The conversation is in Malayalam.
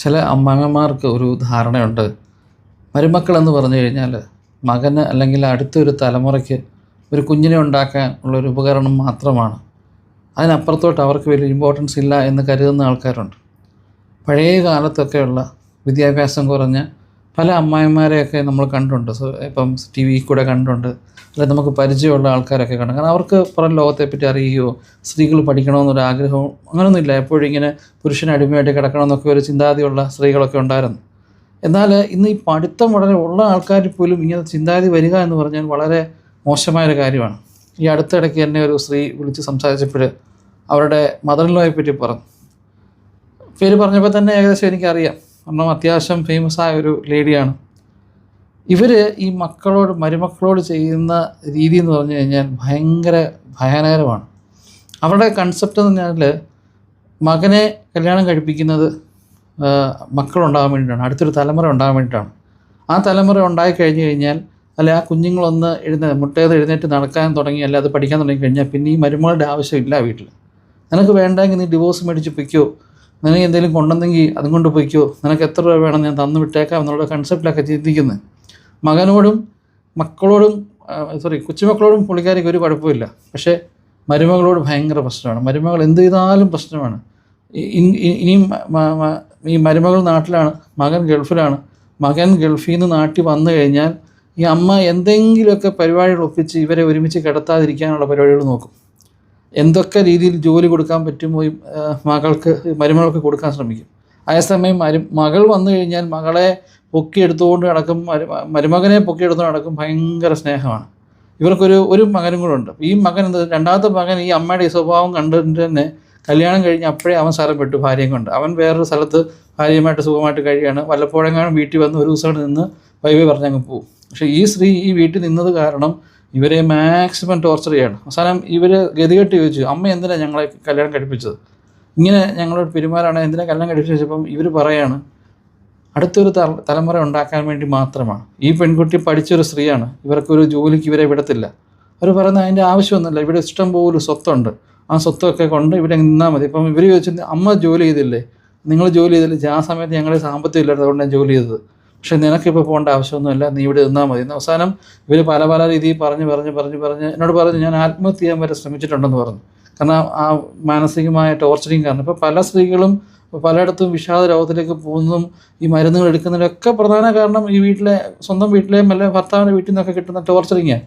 ചില അമ്മമാർക്ക് ഒരു ധാരണയുണ്ട്, മരുമക്കളെന്ന് പറഞ്ഞു കഴിഞ്ഞാൽ മകന് അല്ലെങ്കിൽ അടുത്തൊരു തലമുറയ്ക്ക് ഒരു കുഞ്ഞിനെ ഉണ്ടാക്കാൻ ഉള്ളൊരു ഉപകരണം മാത്രമാണ്. അതിനപ്പുറത്തോട്ട് അവർക്ക് വലിയ ഇമ്പോർട്ടൻസ് ഇല്ല എന്ന് കരുതുന്ന ആൾക്കാരുണ്ട്. പഴയ കാലത്തൊക്കെയുള്ള വിദ്യാഭ്യാസം കുറഞ്ഞ പല അമ്മായിമാരെയൊക്കെ നമ്മൾ കണ്ടിട്ടുണ്ട്. ഇപ്പം ടി വി കൂടെ കണ്ടിട്ടുണ്ട്, അല്ലെങ്കിൽ നമുക്ക് പരിചയമുള്ള ആൾക്കാരൊക്കെ കണ്ടു. കാരണം അവർക്ക് പുറം ലോകത്തെപ്പറ്റി അറിയുകയോ സ്ത്രീകൾ പഠിക്കണമെന്നൊരു ആഗ്രഹവും അങ്ങനെയൊന്നുമില്ല. എപ്പോഴും ഇങ്ങനെ പുരുഷന് അടിമയായിട്ട് കിടക്കണമെന്നൊക്കെ ഒരു ചിന്താഗതിയുള്ള സ്ത്രീകളൊക്കെ ഉണ്ടായിരുന്നു. എന്നാൽ ഇന്ന് ഈ പഠിത്തം വളരെ ഉള്ള ആൾക്കാരിൽ പോലും ഇങ്ങനെ ചിന്താഗതി വരിക എന്ന് പറഞ്ഞാൽ വളരെ മോശമായൊരു കാര്യമാണ്. ഈ അടുത്തിടയ്ക്ക് എന്നെ ഒരു സ്ത്രീ വിളിച്ച് സംസാരിച്ചപ്പോൾ അവരുടെ മദർ ഇൻ ലോയെ പറ്റി പറഞ്ഞു. പേര് പറഞ്ഞപ്പോൾ തന്നെ ഏകദേശം എനിക്കറിയാം, കാരണം അത്യാവശ്യം ഫേമസ് ആയ ഒരു ലേഡിയാണ്. ഇവർ ഈ മരുമക്കളോട് ചെയ്യുന്ന രീതി എന്ന് പറഞ്ഞു കഴിഞ്ഞാൽ ഭയങ്കര ഭയാനകരമാണ്. അവരുടെ കൺസെപ്റ്റ് എന്ന് പറഞ്ഞാൽ മകനെ കല്യാണം കഴിപ്പിക്കുന്നത് മക്കളുണ്ടാകാൻ വേണ്ടിയിട്ടാണ്, അടുത്തൊരു തലമുറ ഉണ്ടാകാൻ വേണ്ടിയിട്ടാണ്. ആ തലമുറ ഉണ്ടായി കഴിഞ്ഞ് കഴിഞ്ഞാൽ, അല്ലെ ആ കുഞ്ഞുങ്ങളൊന്ന് എഴുന്നേറ്റ് നടക്കാൻ തുടങ്ങി, അല്ല അത് പഠിക്കാൻ തുടങ്ങി കഴിഞ്ഞാൽ പിന്നെ ഈ മരുമകളുടെ ആവശ്യമില്ല വീട്ടിൽ. നിനക്ക് വേണ്ടെങ്കിൽ നീ ഡിവോഴ്സ് മേടിച്ച് പൊയ്ക്കോ, നിനക്ക് എന്തെങ്കിലും കൊണ്ടുവന്നെങ്കിൽ അതും കൊണ്ട് പൊയ്ക്കോ, നിനക്ക് എത്ര രൂപ വേണം ഞാൻ തന്നു വിട്ടേക്കാം എന്നുള്ള കൺസെപ്റ്റിലൊക്കെ ചിന്തിക്കുന്നത്. കൊച്ചുമക്കളോടും പുള്ളിക്കാരിക്ക് ഒരു കുഴപ്പമില്ല, പക്ഷേ മരുമകളോട് ഭയങ്കര പ്രശ്നമാണ്. മരുമകൾ എന്ത് ചെയ്താലും പ്രശ്നമാണ്. ഇനിയും ഈ മരുമകൾ നാട്ടിലാണ്, മകൻ ഗൾഫിലാണ്. മകൻ ഗൾഫിൽ നിന്ന് നാട്ടിൽ വന്നു കഴിഞ്ഞാൽ ഈ അമ്മ എന്തെങ്കിലുമൊക്കെ പരിപാടികൾ ഒപ്പിച്ച് ഇവരെ ഒരുമിച്ച് കിടത്താതിരിക്കാനുള്ള പരിപാടികൾ നോക്കും. എന്തൊക്കെ രീതിയിൽ ജോലി കൊടുക്കാൻ പറ്റുമോ മരുമകൾക്ക് കൊടുക്കാൻ ശ്രമിക്കും. അതേസമയം മകൾ വന്നു കഴിഞ്ഞാൽ മകളെ പൊക്കിയെടുത്തുകൊണ്ട് നടക്കും, മരുമകനെ പൊക്കിയെടുത്തുകൊണ്ട് നടക്കും. ഭയങ്കര സ്നേഹമാണ്. ഇവർക്കൊരു മകനും കൂടെ ഉണ്ട്. ഈ മകൻ രണ്ടാമത്തെ മകൻ ഈ അമ്മയുടെ ഈ സ്വഭാവം കണ്ടിട്ട് തന്നെ കല്യാണം കഴിഞ്ഞ് അപ്പോഴേ അവൻ സ്ഥലം വിട്ടു ഭാര്യയും കൊണ്ട്. അവൻ വേറൊരു സ്ഥലത്ത് ഭാര്യയുമായിട്ട് സുഖമായിട്ട് കഴിയുകയാണ്. വല്ലപ്പോഴെങ്ങാനും വീട്ടിൽ വന്ന് ഒരു ദിവസം നിന്ന് വൈവേ പറഞ്ഞങ്ങ് പോകും. പക്ഷേ ഈ സ്ത്രീ ഈ വീട്ടിൽ നിന്നത് കാരണം ഇവരെ മാക്സിമം ടോർച്ചർ ചെയ്യാണ്. അവസാനം ഇവർ ഗതികെട്ട് ചോദിച്ചു, അമ്മ എന്തിനാണ് ഞങ്ങളെ കല്യാണം കഴിപ്പിച്ചത്, ഇങ്ങനെ ഞങ്ങളോട് പെരുമാറാണ്, എന്തിനാണ് കല്യാണം കഴിപ്പിച്ച് വെച്ചപ്പം ഇവർ പറയാണ് അടുത്തൊരു തലമുറ ഉണ്ടാക്കാൻ വേണ്ടി മാത്രമാണ്. ഈ പെൺകുട്ടി പഠിച്ചൊരു സ്ത്രീയാണ്, ഇവർക്കൊരു ജോലിക്ക് ഇവരെ വിടത്തില്ല. അവർ പറയുന്നത് അതിൻ്റെ ആവശ്യമൊന്നുമില്ല, ഇവിടെ ഇഷ്ടം പോലെ സ്വത്തുണ്ട്, ആ സ്വത്തൊക്കെ കൊണ്ട് ഇവിടെ നിന്നാൽ മതി. ഇപ്പം ഇവർ ചോദിച്ചിട്ട് അമ്മ ജോലി ചെയ്തില്ലേ, നിങ്ങൾ ജോലി ചെയ്തില്ലേ, ആ സമയത്ത് ഞങ്ങൾ സാമ്പത്തികം ഇല്ലാത്തത് അതുകൊണ്ട് ഞാൻ ജോലി ചെയ്തത്, പക്ഷേ നിനക്കിപ്പോൾ പോകേണ്ട ആവശ്യമൊന്നുമില്ല, നീ ഇവിടെ നിന്നാൽ മതി. അവസാനം ഇവർ പല രീതിയിൽ പറഞ്ഞ് എന്നോട് പറഞ്ഞു ഞാൻ ആത്മഹത്യ ചെയ്യാൻ വരെ ശ്രമിച്ചിട്ടുണ്ടെന്ന് പറഞ്ഞു. കാരണം ആ മാനസികമായ ടോർച്ചറിങ് കാരണം. ഇപ്പോൾ പല സ്ത്രീകളും പലയിടത്തും വിഷാദ രോഗത്തിലേക്ക് പോകുന്നതും ഈ മരുന്നുകൾ എടുക്കുന്നതിലൊക്കെ പ്രധാന കാരണം ഈ സ്വന്തം വീട്ടിലെയും അല്ലെ ഭർത്താവിൻ്റെ വീട്ടിൽ നിന്നൊക്കെ കിട്ടുന്ന ടോർച്ചറിങ്ങാണ്.